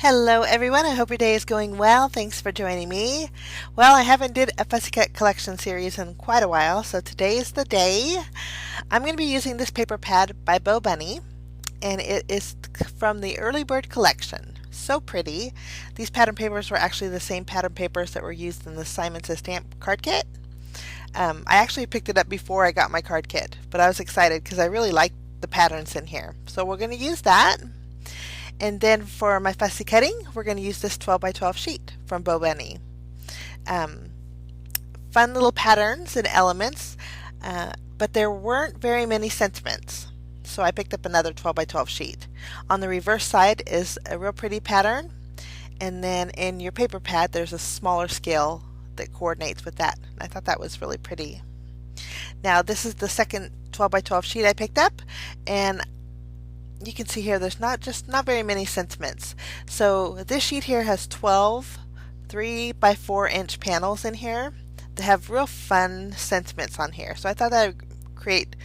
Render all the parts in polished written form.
Hello everyone, I hope your day is going well. Thanks for joining me. Well, I haven't did a Fussy Cut collection series in quite a while, so today is the day. I'm going to be using this paper pad by BoBunny, and it is from the Early Bird collection. So pretty. These pattern papers were actually the same pattern papers that were used in the C&CT stamp card kit. I actually picked it up before I got my card kit, but I was excited because I really liked the patterns in here. So we're going to use that. And then for my fussy cutting, we're going to use this 12 by 12 sheet from BoBunny. Fun little patterns and elements, but there weren't very many sentiments. So I picked up another 12 by 12 sheet. On the reverse side is a real pretty pattern, and then in your paper pad there's a smaller scale that coordinates with that. I thought that was really pretty. Now this is the second 12 by 12 sheet I picked up, and you can see here there's not very many sentiments. So this sheet here has 12 3 by 4 inch panels in here that have real fun sentiments on here. So I thought that would create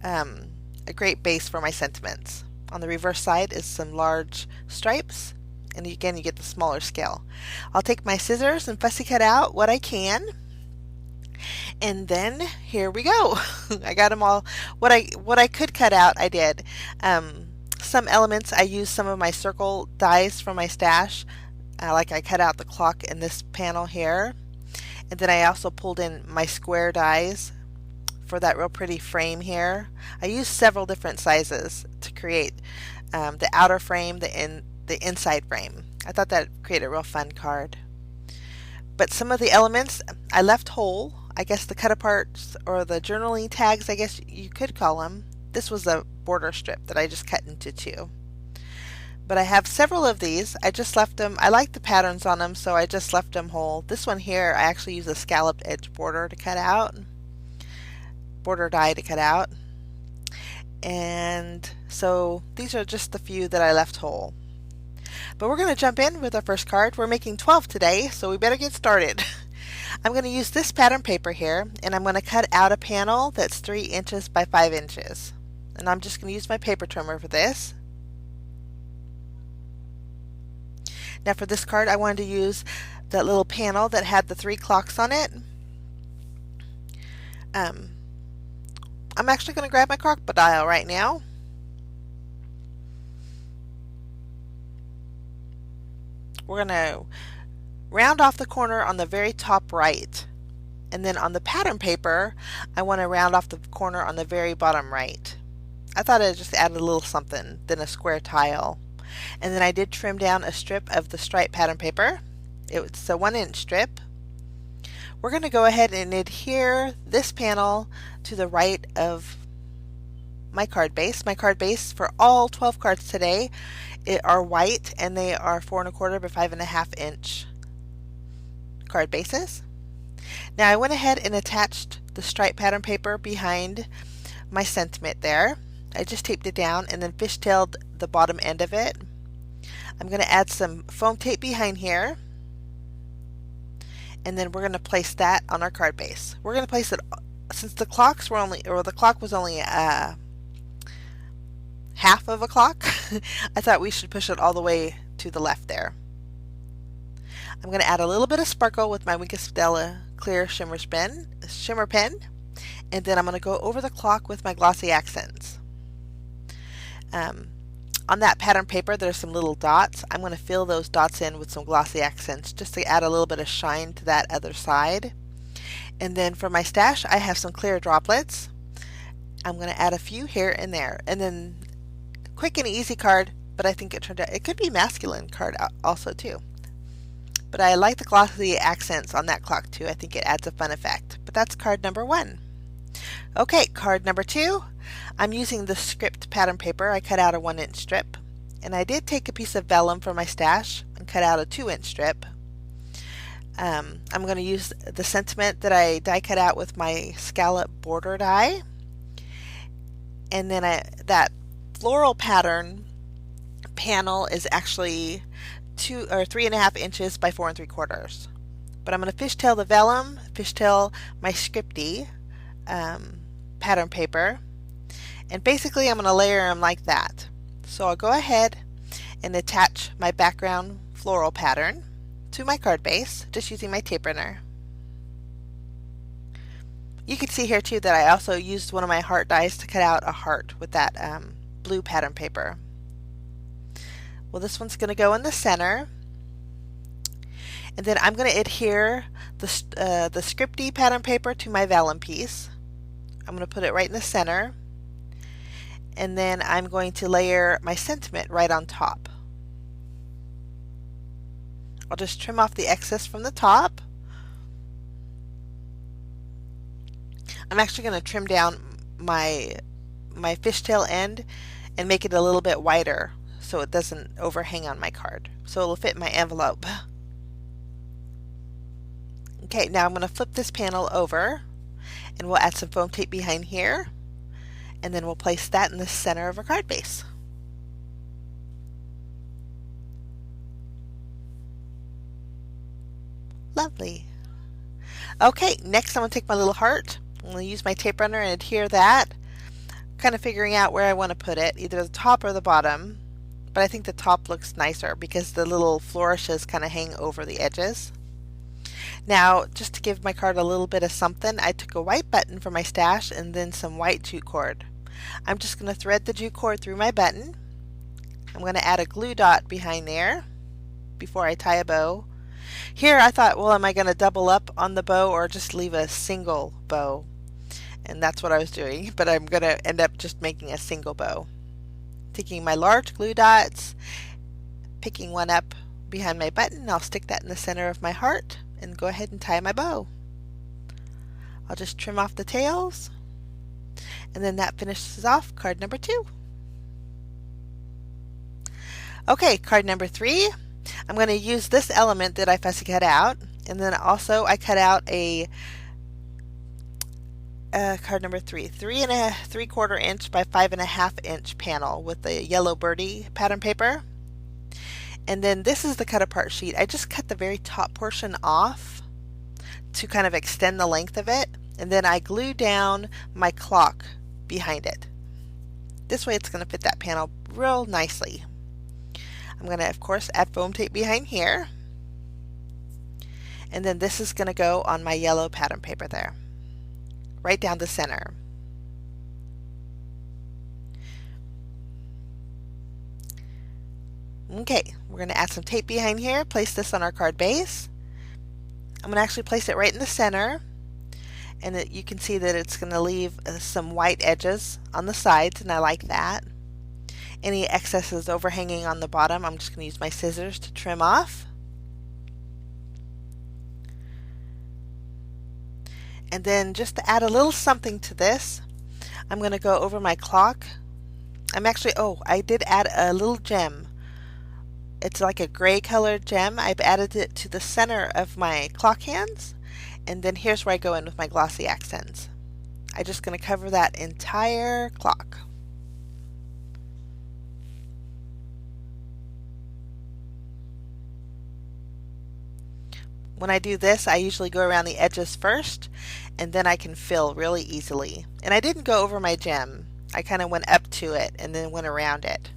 a great base for my sentiments. On the reverse side is some large stripes, and again you get the smaller scale. I'll take my scissors and fussy cut out what I can. And then here we go. I got them all. What I could cut out, I did. Some elements, I used some of my circle dies from my stash. Like I cut out the clock in this panel here. And then I also pulled in my square dies for that real pretty frame here. I used several different sizes to create the outer frame, the inside frame. I thought that would create a real fun card. But some of the elements I left whole. I guess the cut aparts or the journaling tags, I guess you could call them. This was a border strip that I just cut into two. But I have several of these. I just left them. I like the patterns on them, so I just left them whole. This one here, I actually use a scalloped edge border to cut out. Border die to cut out. And so these are just the few that I left whole. But we're going to jump in with our first card. We're making 12 today, so we better get started. I'm going to use this pattern paper here, and I'm going to cut out a panel that's 3 inches by 5 inches. And I'm just going to use my paper trimmer for this. Now for this card, I wanted to use that little panel that had the 3 clocks on it. I'm actually going to grab my crocodile right now. We're going to round off the corner on the very top right, and then on the pattern paper I want to round off the corner on the very bottom right. I thought I'd just add a little something, then a square tile. And then I did trim down a strip of the stripe pattern paper. It's a 1 inch strip. We're going to go ahead and adhere this panel to the right of my card base. My card base for all 12 cards today are white, and they are 4 1/4 by 5.5 inch card bases. Now I went ahead and attached the stripe pattern paper behind my sentiment there. I just taped it down and then fishtailed the bottom end of it. I'm going to add some foam tape behind here, and then we're going to place that on our card base. We're going to place it, since the clocks were only, or the clock was only half of a clock, I thought we should push it all the way to the left there. I'm going to add a little bit of sparkle with my Wink of Stella clear shimmer pen, and then I'm going to go over the clock with my glossy accents. On that pattern paper there's some little dots. I'm going to fill those dots in with some glossy accents just to add a little bit of shine to that other side. And then for my stash I have some clear droplets. I'm going to add a few here and there. And then quick and easy card, but I think it turned out, it could be masculine card also too. But I like the glossy accents on that clock too. I think it adds a fun effect. But that's card number 1. Okay, card number 2. I'm using the script pattern paper. I cut out a 1 inch strip. And I did take a piece of vellum from my stash and cut out a 2 inch strip. I'm going to use the sentiment that I die cut out with my scallop border die. And then that floral pattern panel is actually 2 or 3.5 inches by 4 3/4. But I'm going to fishtail the vellum, fishtail my scripty pattern paper, and basically I'm going to layer them like that. So I'll go ahead and attach my background floral pattern to my card base, just using my tape runner. You can see here too that I also used one of my heart dies to cut out a heart with that blue pattern paper. Well, this one's going to go in the center, and then I'm going to adhere the scripty pattern paper to my vellum piece. I'm going to put it right in the center, and then I'm going to layer my sentiment right on top. I'll just trim off the excess from the top. I'm actually going to trim down my fishtail end and make it a little bit wider so it doesn't overhang on my card, so it'll fit in my envelope. Okay, now I'm going to flip this panel over, and we'll add some foam tape behind here, and then we'll place that in the center of our card base. Lovely. Okay, next I'm going to take my little heart. I'm going to use my tape runner and adhere that, kind of figuring out where I want to put it, either the top or the bottom, but I think the top looks nicer because the little flourishes kind of hang over the edges. Now, just to give my card a little bit of something, I took a white button from my stash and then some white jute cord. I'm just going to thread the jute cord through my button. I'm going to add a glue dot behind there before I tie a bow. Here I thought, well, am I going to double up on the bow or just leave a single bow? And that's what I was doing, but I'm going to end up just making a single bow. Taking my large glue dots, picking one up behind my button, I'll stick that in the center of my heart and go ahead and tie my bow. I'll just trim off the tails, and then that finishes off card number 2. Okay, card number 3. I'm going to use this element that I fussy cut out, and then also I cut out a card number 3, 3 3/4 inch by 5.5 inch panel with the yellow birdie pattern paper. And then this is the cut apart sheet. I just cut the very top portion off to kind of extend the length of it, and then I glue down my clock behind it. This way it's going to fit that panel real nicely. I'm going to, of course, add foam tape behind here, and then this is going to go on my yellow pattern paper there, right down the center. Okay, we're going to add some tape behind here, place this on our card base. I'm going to actually place it right in the center, and you can see that it's going to leave some white edges on the sides, and I like that. Any excesses overhanging on the bottom, I'm just going to use my scissors to trim off. And then just to add a little something to this, I'm going to go over my clock. I did add a little gem. It's like a gray colored gem. I've added it to the center of my clock hands, and then here's where I go in with my glossy accents. I'm just going to cover that entire clock. When I do this, I usually go around the edges first, and then I can fill really easily. And I didn't go over my gem. I kind of went up to it and then went around it.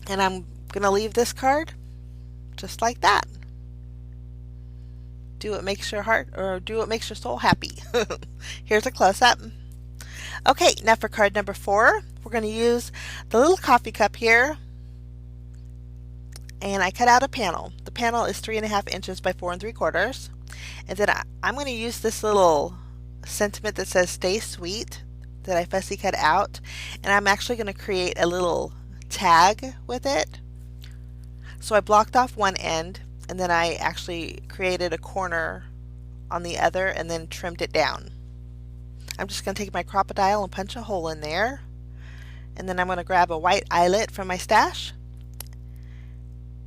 And I'm going to leave this card just like that. Do what makes your heart, or do what makes your soul happy. Here's a close-up. Okay, now for card number 4, we're going to use the little coffee cup here, and I cut out a panel. The panel is 3.5 inches by 4 3/4, and then I'm going to use this little sentiment that says "Stay Sweet" that I fussy cut out, and I'm actually going to create a little tag with it. So I blocked off one end, and then I actually created a corner on the other and then trimmed it down. I'm just going to take my crocodile and punch a hole in there, and then I'm going to grab a white eyelet from my stash,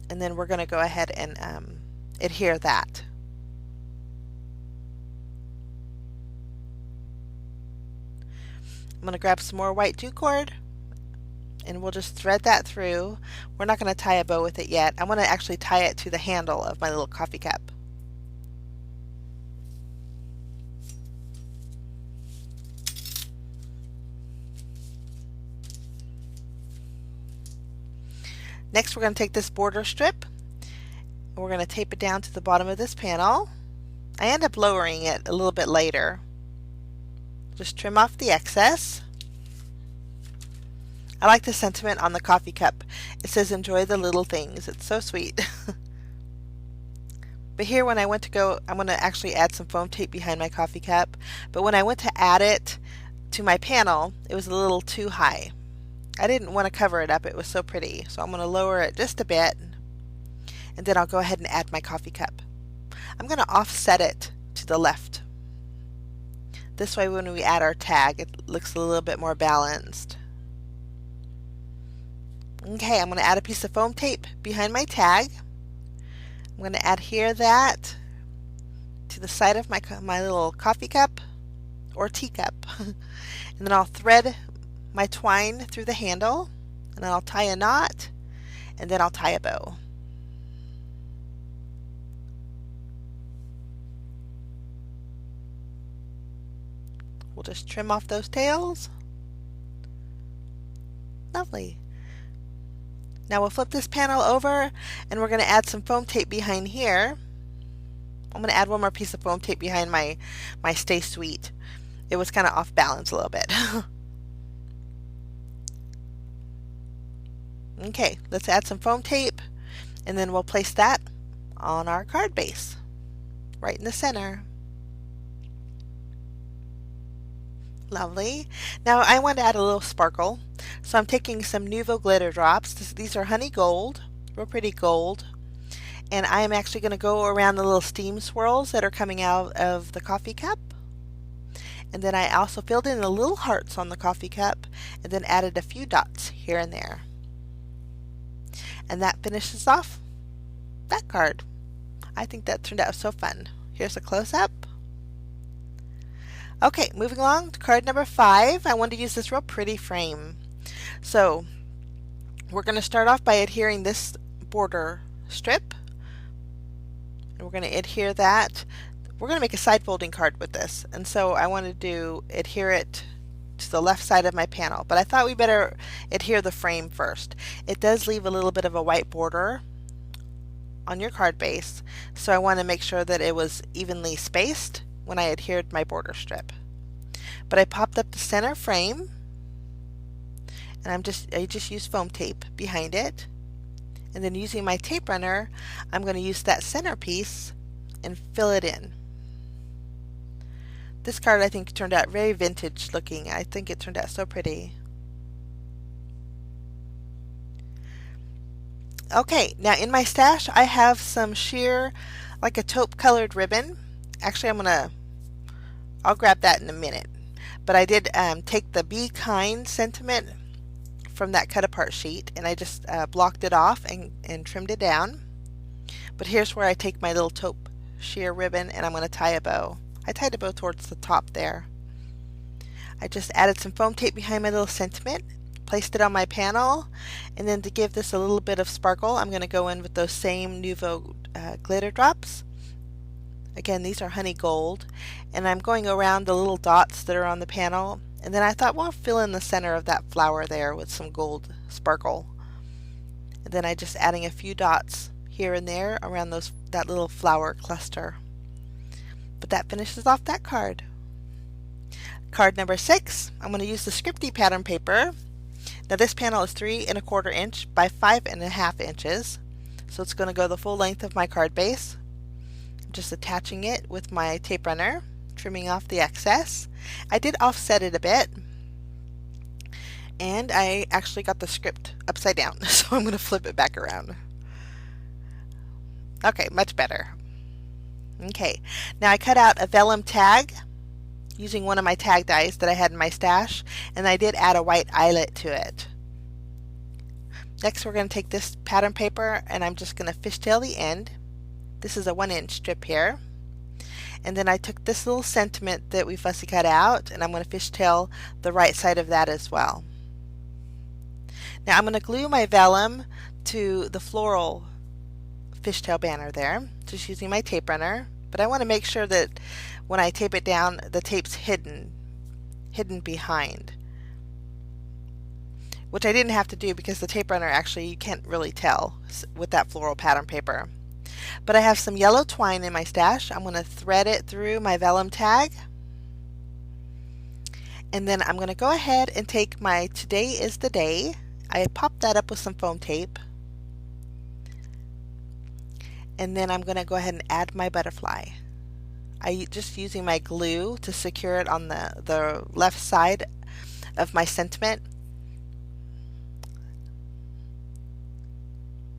and then we're going to go ahead and adhere that. I'm going to grab some more white jute cord, and we'll just thread that through. We're not going to tie a bow with it yet. I'm going to actually tie it to the handle of my little coffee cup. Next we're going to take this border strip and we're going to tape it down to the bottom of this panel. I end up lowering it a little bit later. Just trim off the excess. I like the sentiment on the coffee cup. It says enjoy the little things. It's so sweet. But here when I went to go, I'm going to actually add some foam tape behind my coffee cup. But when I went to add it to my panel, it was a little too high. I didn't want to cover it up. It was so pretty. So I'm going to lower it just a bit. And then I'll go ahead and add my coffee cup. I'm going to offset it to the left. This way when we add our tag, it looks a little bit more balanced. Okay, I'm going to add a piece of foam tape behind my tag. I'm going to adhere that to the side of my little coffee cup or teacup. And then I'll thread my twine through the handle, and then I'll tie a knot, and then I'll tie a bow. We'll just trim off those tails. Lovely. Now we'll flip this panel over and we're going to add some foam tape behind here. I'm going to add one more piece of foam tape behind my Stay Sweet. It was kind of off balance a little bit. Okay, let's add some foam tape and then we'll place that on our card base right in the center. Lovely. Now I want to add a little sparkle, so I'm taking some Nuvo glitter drops. These are honey gold, real pretty gold, and I am actually going to go around the little steam swirls that are coming out of the coffee cup. And then I also filled in the little hearts on the coffee cup and then added a few dots here and there. And that finishes off that card. I think that turned out so fun. Here's a close-up. Okay, moving along to card number 5. I want to use this real pretty frame. So we're going to start off by adhering this border strip. And we're going to adhere that. We're going to make a side folding card with this. And so I wanted to adhere it to the left side of my panel. But I thought we better adhere the frame first. It does leave a little bit of a white border on your card base. So I want to make sure that it was evenly spaced when I adhered my border strip. But I popped up the center frame and I just used foam tape behind it, and then using my tape runner I'm going to use that center piece and fill it in. This card I think turned out very vintage looking. I think it turned out so pretty. Okay, now in my stash I have some sheer, like a taupe colored ribbon. Actually I'll grab that in a minute. But I did take the Be Kind sentiment from that cut apart sheet and I just blocked it off and trimmed it down. But here's where I take my little taupe sheer ribbon and I'm going to tie a bow. I tied a bow towards the top there. I just added some foam tape behind my little sentiment, placed it on my panel, and then to give this a little bit of sparkle I'm going to go in with those same Nuvo glitter drops. Again, these are honey gold, and I'm going around the little dots that are on the panel, and then I thought, well, I'll fill in the center of that flower there with some gold sparkle. And then I just adding a few dots here and there around that little flower cluster. But that finishes off that card. Card number 6, I'm going to use the Scripty pattern paper. Now this panel is 3 1/4 inch by 5 1/2 inches, so it's going to go the full length of my card base. Just attaching it with my tape runner, trimming off the excess. I did offset it a bit, and I actually got the script upside down, so I'm going to flip it back around. Okay, much better. Okay, now I cut out a vellum tag using one of my tag dies that I had in my stash, and I did add a white eyelet to it. Next we're going to take this pattern paper and I'm just going to fishtail the end. This is a 1-inch strip here. And then I took this little sentiment that we fussy cut out and I'm going to fishtail the right side of that as well. Now I'm going to glue my vellum to the floral fishtail banner there, just using my tape runner. But I want to make sure that when I tape it down, the tape's hidden behind. which I didn't have to do because the tape runner actually you can't really tell with that floral pattern paper. But I have some yellow twine in my stash. I'm going to thread it through my vellum tag. And then I'm going to go ahead and take my Today is the Day. I popped that up with some foam tape. And then I'm going to go ahead and add my butterfly. I just using my glue to secure it on the left side of my sentiment.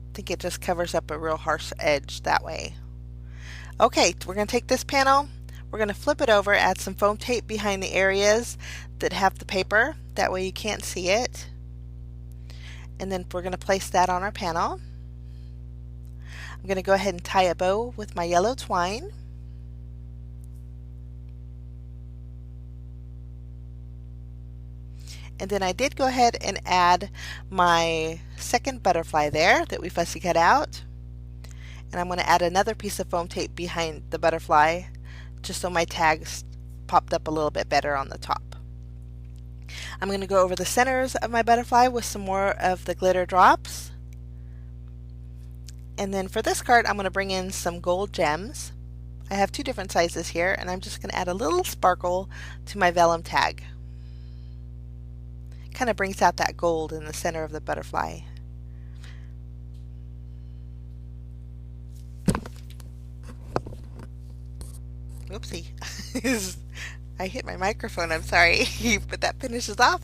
I think it just covers up a real harsh edge that way. Okay, we're going to take this panel, we're going to flip it over, add some foam tape behind the areas that have the paper, that way you can't see it. And then we're going to place that on our panel. I'm going to go ahead and tie a bow with my yellow twine. And then I did go ahead and add my second butterfly there that we fussy cut out. And I'm going to add another piece of foam tape behind the butterfly just so my tags popped up a little bit better on the top. I'm going to go over the centers of my butterfly with some more of the glitter drops. And then for this card I'm going to bring in some gold gems. I have two different sizes here and I'm just going to add a little sparkle to my vellum tag. Kind of brings out that gold in the center of the butterfly. Oopsie. I hit my microphone, I'm sorry. But that finishes off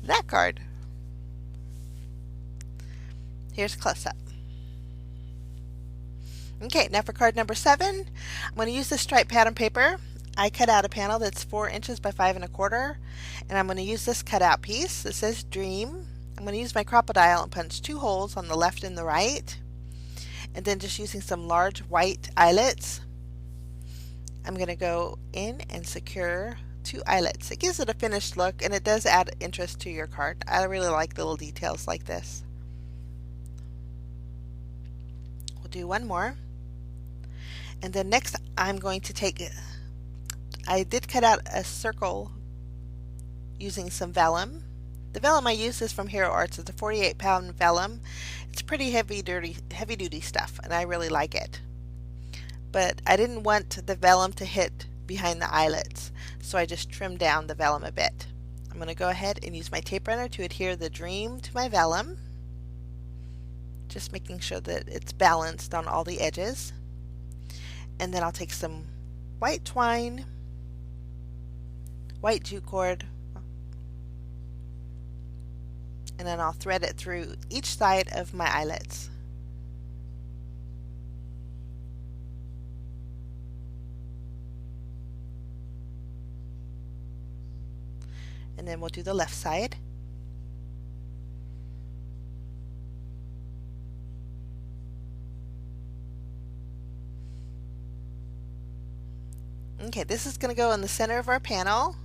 that card. Here's close up. Okay, now for card number 7, I'm going to use this striped pattern paper. I cut out a panel that's 4 inches by 5 1/4, and I'm going to use this cutout piece that says Dream. I'm going to use my crocodile and punch 2 holes on the left and the right, and then just using some large white eyelets, I'm going to go in and secure 2 eyelets. It gives it a finished look and it does add interest to your card. I really like little details like this. We'll do one more, and then next I'm going to take I did cut out a circle using some vellum. The vellum I use is from Hero Arts. It's a 48-pound vellum. It's pretty heavy duty stuff, and I really like it. But I didn't want the vellum to hit behind the eyelets, so I just trimmed down the vellum a bit. I'm going to go ahead and use my tape runner to adhere the Dream to my vellum, just making sure that it's balanced on all the edges. And then I'll take some white twine, white jute cord, and then I'll thread it through each side of my eyelets. And then we'll do the left side. Okay, this is going to go in the center of our panel.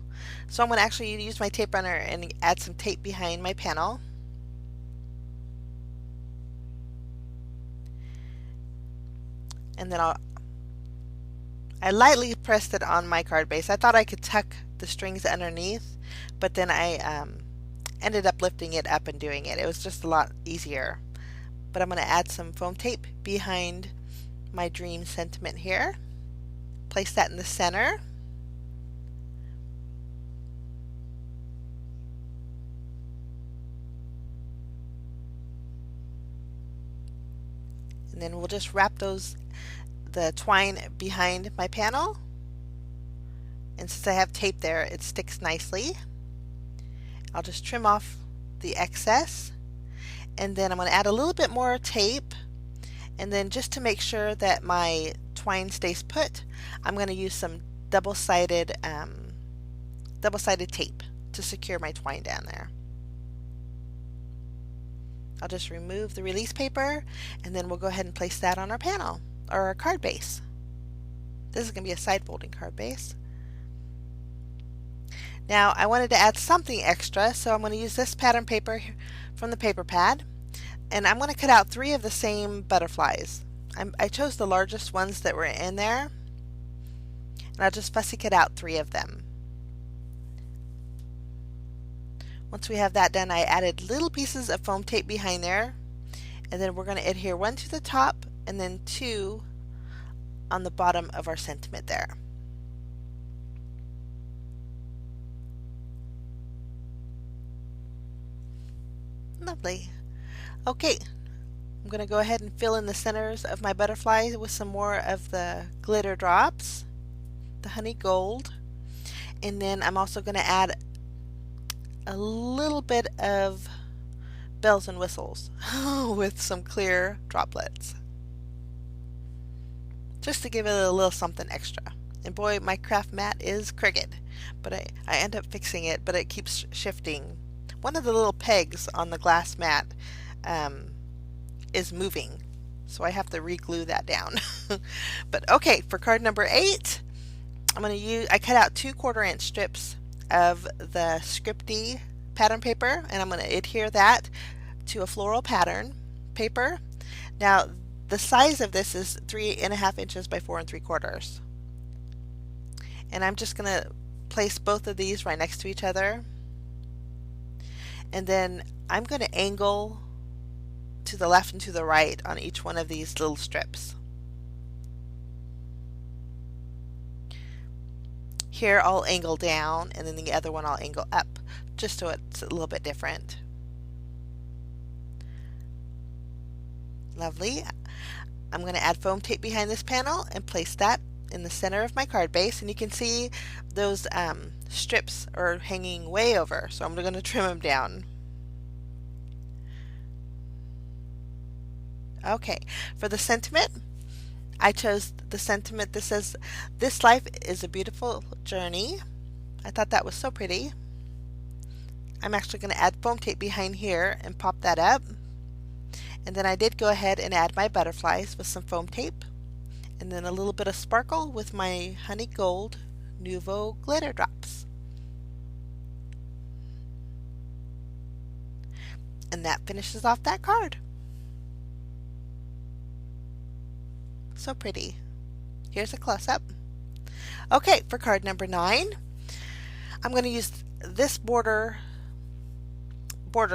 So I'm going to actually use my tape runner and add some tape behind my panel. And then I lightly pressed it on my card base. I thought I could tuck the strings underneath, but then I ended up lifting it up and doing it. It was just a lot easier. But I'm going to add some foam tape behind my Dream sentiment here. Place that in the center. And then we'll just wrap the twine behind my panel. And since I have tape there, it sticks nicely. I'll just trim off the excess. And then I'm going to add a little bit more tape. And then just to make sure that my twine stays put, I'm going to use some double-sided tape to secure my twine down there. I'll just remove the release paper, and then we'll go ahead and place that on our panel, or our card base. This is going to be a side folding card base. Now I wanted to add something extra, so I'm going to use this pattern paper from the paper pad, and I'm going to cut out 3 of the same butterflies. I chose the largest ones that were in there, and I'll just fussy cut out 3 of them. Once we have that done, I added little pieces of foam tape behind there, and then we're going to adhere one to the top and then two on the bottom of our sentiment there. Lovely. Okay, I'm going to go ahead and fill in the centers of my butterflies with some more of the glitter drops, the honey gold, and then I'm also going to add a little bit of bells and whistles with some clear droplets, just to give it a little something extra. And boy, my craft mat is crooked, but I end up fixing it, but it keeps shifting. One of the little pegs on the glass mat is moving, so I have to re-glue that down. But okay, for card number 8, I cut out 2 1/4-inch strips of the Scripty pattern paper, and I'm going to adhere that to a floral pattern paper. Now the size of this is 3.5 inches by 4 3/4, and I'm just going to place both of these right next to each other, and then I'm going to angle to the left and to the right on each one of these little strips. Here I'll angle down, and then the other one I'll angle up, just so it's a little bit different. Lovely. I'm going to add foam tape behind this panel and place that in the center of my card base, and you can see those strips are hanging way over, so I'm going to trim them down. Okay, for the sentiment, I chose the sentiment that says, "This life is a beautiful journey." I thought that was so pretty. I'm actually going to add foam tape behind here and pop that up. And then I did go ahead and add my butterflies with some foam tape, and then a little bit of sparkle with my honey gold Nouveau glitter drops. And that finishes off that card. So pretty. Here's a close-up. Okay, for card number 9, I'm going to use this border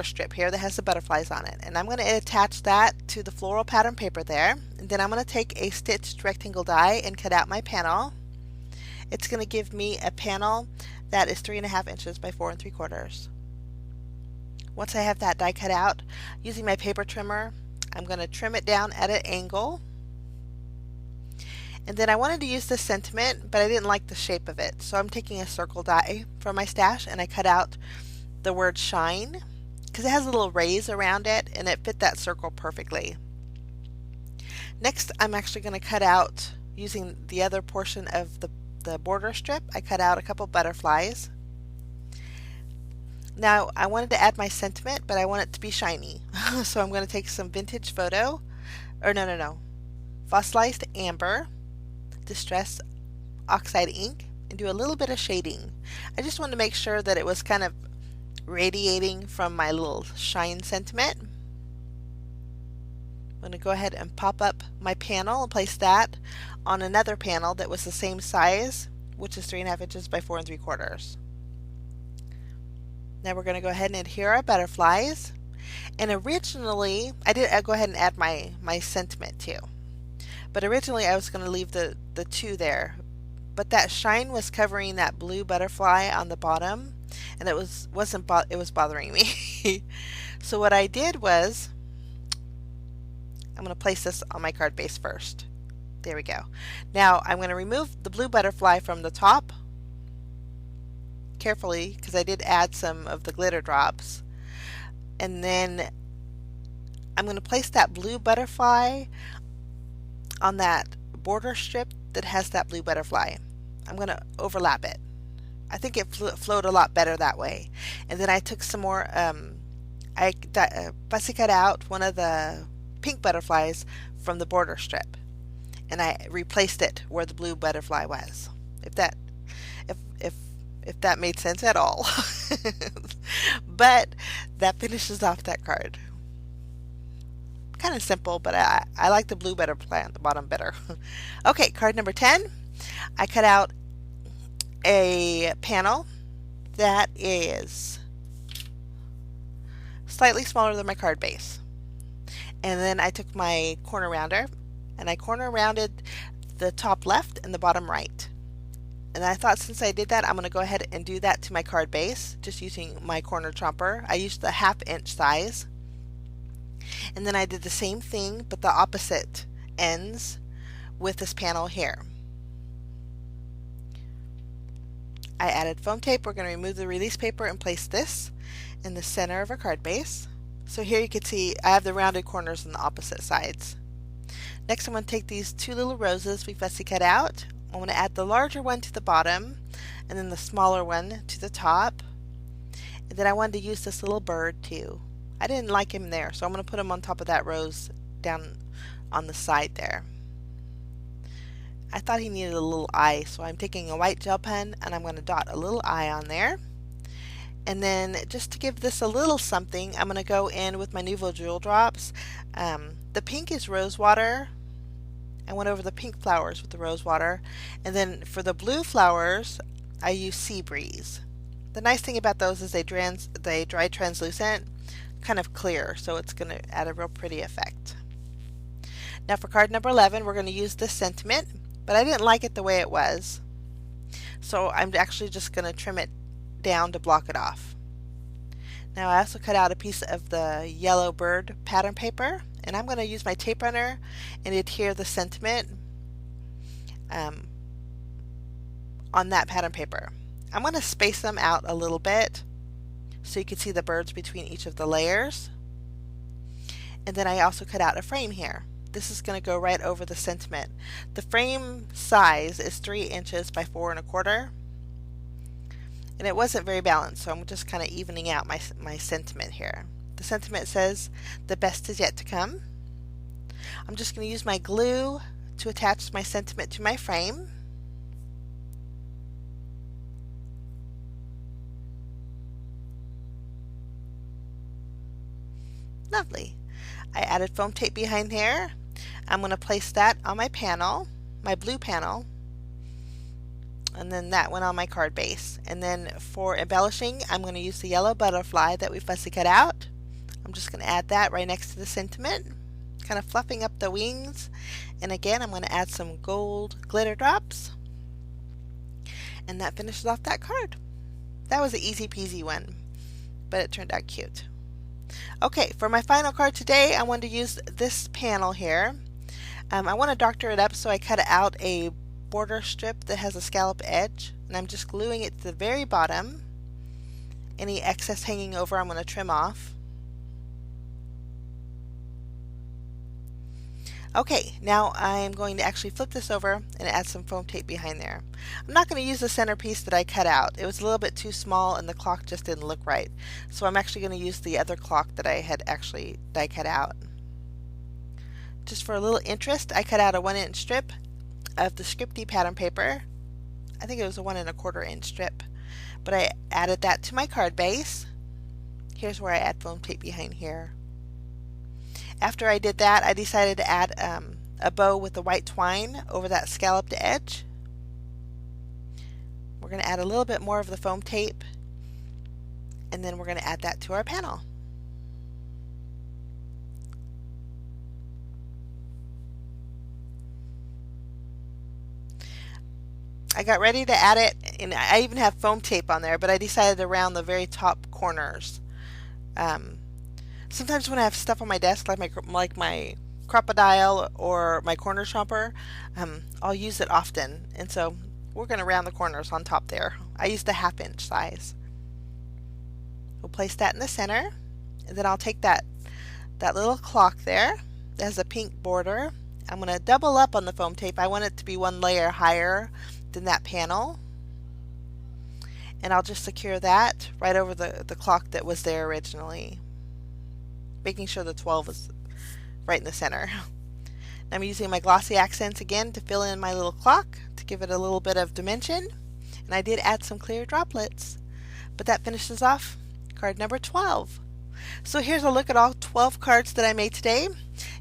strip here that has the butterflies on it, and I'm going to attach that to the floral pattern paper there, and then I'm going to take a stitched rectangle die and cut out my panel. It's going to give me a panel that is 3.5 inches by 4 3/4. Once I have that die cut out, using my paper trimmer, I'm going to trim it down at an angle. And then I wanted to use this sentiment, but I didn't like the shape of it, so I'm taking a circle die from my stash, and I cut out the word shine because it has a little raise around it, and it fit that circle perfectly. Next, I'm actually going to cut out, using the other portion of the border strip, I cut out a couple butterflies. Now I wanted to add my sentiment, but I want it to be shiny. So I'm going to take some vintage photo, or no, fossilized amber, distress oxide ink, and do a little bit of shading. I just wanted to make sure that it was kind of radiating from my little shine sentiment. I'm going to go ahead and pop up my panel and place that on another panel that was the same size, which is 3.5 inches by 4 3/4. Now we're going to go ahead and adhere our butterflies. And originally, I'll go ahead and add my sentiment too. But originally I was going to leave the 2 there. But that shine was covering that blue butterfly on the bottom, and it was bothering me. So what I did was, I'm going to place this on my card base first. There we go. Now I'm going to remove the blue butterfly from the top carefully, because I did add some of the glitter drops. And then I'm going to place that blue butterfly on that border strip that has that blue butterfly. I'm going to overlap it. I think it flowed a lot better that way. And then I took some more, I fussy cut out one of the pink butterflies from the border strip, and I replaced it where the blue butterfly was. If that made sense at all. But that finishes off that card. Kind of simple, but I like the blue butterfly on the bottom better. Okay, card number 10. I cut out a panel that is slightly smaller than my card base. And then I took my corner rounder and I corner rounded the top left and the bottom right. And I thought since I did that, I'm going to go ahead and do that to my card base, just using my corner chomper. I used the 1/2 inch size. And then I did the same thing, but the opposite ends with this panel here. I added foam tape. We're going to remove the release paper and place this in the center of our card base. So here you can see I have the rounded corners on the opposite sides. Next I'm going to take these 2 little roses we fussy cut out. I'm going to add the larger one to the bottom and then the smaller one to the top. And then I wanted to use this little bird too. I didn't like him there, so I'm going to put him on top of that rose down on the side there. I thought he needed a little eye, so I'm taking a white gel pen and I'm going to dot a little eye on there. And then just to give this a little something, I'm going to go in with my Nouveau Jewel drops. The pink is rose water. I went over the pink flowers with the rose water. And then for the blue flowers, I use Sea Breeze. The nice thing about those is they dry translucent, kind of clear, so it's going to add a real pretty effect. Now for card number 11, we're going to use this sentiment, but I didn't like it the way it was. So I'm actually just going to trim it down to block it off. Now I also cut out a piece of the yellow bird pattern paper, and I'm going to use my tape runner and adhere the sentiment on that pattern paper. I'm going to space them out a little bit so you can see the birds between each of the layers. And then I also cut out a frame here. This is going to go right over the sentiment. The frame size is 3 inches by 4 1/4. And it wasn't very balanced, so I'm just kind of evening out my sentiment here. The sentiment says, "The best is yet to come." I'm just going to use my glue to attach my sentiment to my frame. Lovely. I added foam tape behind here. I'm going to place that on my panel, my blue panel, and then that one on my card base. And then for embellishing, I'm going to use the yellow butterfly that we fussy cut out. I'm just going to add that right next to the sentiment, kind of fluffing up the wings. And again, I'm going to add some gold glitter drops. And that finishes off that card. That was an easy peasy one, but it turned out cute. Okay, for my final card today, I wanted to use this panel here. I want to doctor it up, so I cut out a border strip that has a scallop edge, and I'm just gluing it to the very bottom. Any excess hanging over I'm going to trim off. Okay, now I'm going to actually flip this over and add some foam tape behind there. I'm not going to use the centerpiece that I cut out. It was a little bit too small and the clock just didn't look right. So I'm actually going to use the other clock that I had actually die cut out. Just for a little interest, I cut out a 1 inch strip of the C&CT pattern paper. I think it was a 1 1/4 inch strip. But I added that to my card base. Here's where I add foam tape behind here. After I did that, I decided to add a bow with the white twine over that scalloped edge. We're going to add a little bit more of the foam tape, and then we're going to add that to our panel. I got ready to add it, and I even have foam tape on there, but I decided to round the very top corners. Sometimes when I have stuff on my desk, like my crocodile or my corner chomper, I'll use it often, and so we're going to round the corners on top there. I used the 1/2 inch size. We'll place that in the center, and then I'll take that little clock there that has a pink border. I'm going to double up on the foam tape. I want it to be 1 layer higher than that panel, and I'll just secure that right over the clock that was there originally, making sure the 12 is right in the center. I'm using my glossy accents again to fill in my little clock to give it a little bit of dimension, and I did add some clear droplets. But that finishes off card number 12. So here's a look at all 12 cards that I made today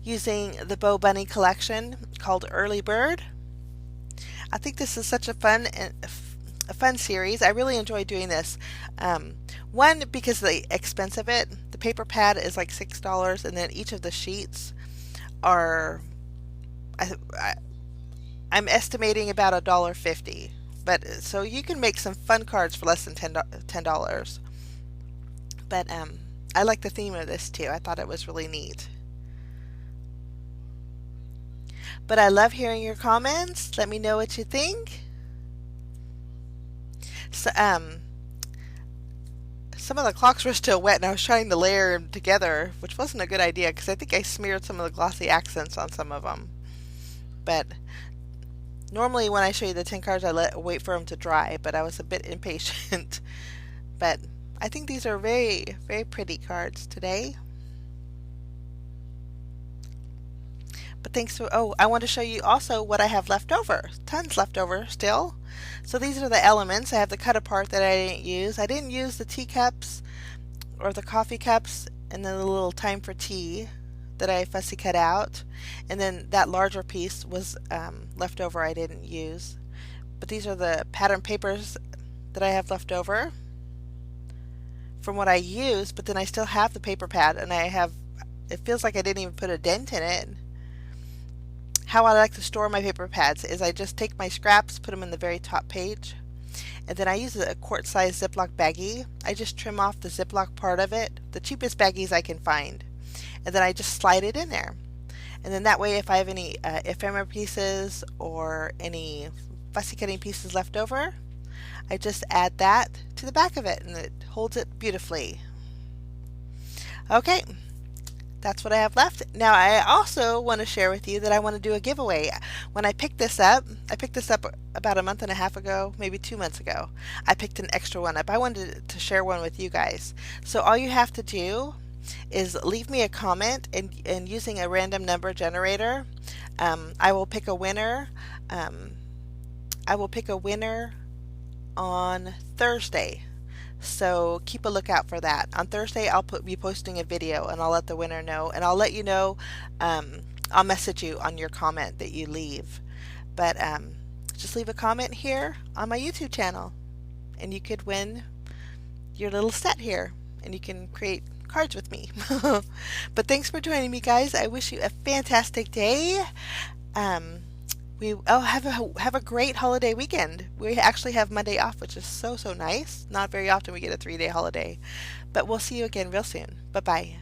using the BoBunny collection called Early Bird. I think this is such a fun a fun series. I really enjoy doing this. One, because of the expense of it. The paper pad is like $6, and then each of the sheets are, I, I'm estimating about $1.50. But so you can make some fun cards for less than $10. But I like the theme of this too. I thought it was really neat. But I love hearing your comments. Let me know what you think. So, some of the clocks were still wet, and I was trying to layer them together, which wasn't a good idea because I think I smeared some of the glossy accents on some of them. But normally when I show you the 10 cards, I wait for them to dry, but I was a bit impatient. But I think these are very, very pretty cards today. But thanks for, oh, I want to show you also what I have left over. Tons left over still. So these are the elements. I have the cut apart that I didn't use. I didn't use the teacups or the coffee cups, and then the little time for tea that I fussy cut out. And then that larger piece was left over I didn't use. But these are the pattern papers that I have left over from what I used, but then I still have the paper pad, and it feels like I didn't even put a dent in it. How I like to store my paper pads is I just take my scraps, put them in the very top page, and then I use a quart-sized Ziploc baggie. I just trim off the Ziploc part of it, the cheapest baggies I can find, and then I just slide it in there. And then that way, if I have any ephemera pieces or any fussy cutting pieces left over, I just add that to the back of it, and it holds it beautifully. Okay. That's what I have left. Now I also want to share with you that I want to do a giveaway. When I picked this up about a month and a half ago, maybe 2 months ago. I picked an extra one up. I wanted to share one with you guys. So all you have to do is leave me a comment, and using a random number generator, I will pick a winner. I will pick a winner on Thursday. So keep a lookout for that. On Thursday I'll be posting a video, and I'll let the winner know, and I'll let you know, I'll message you on your comment that you leave. But just leave a comment here on my YouTube channel, and you could win your little set here, and you can create cards with me. But thanks for joining me, guys. I wish you a fantastic day. Have a great holiday weekend. We actually have Monday off, which is so nice. Not very often we get a 3-day holiday. But we'll see you again real soon. Bye-bye.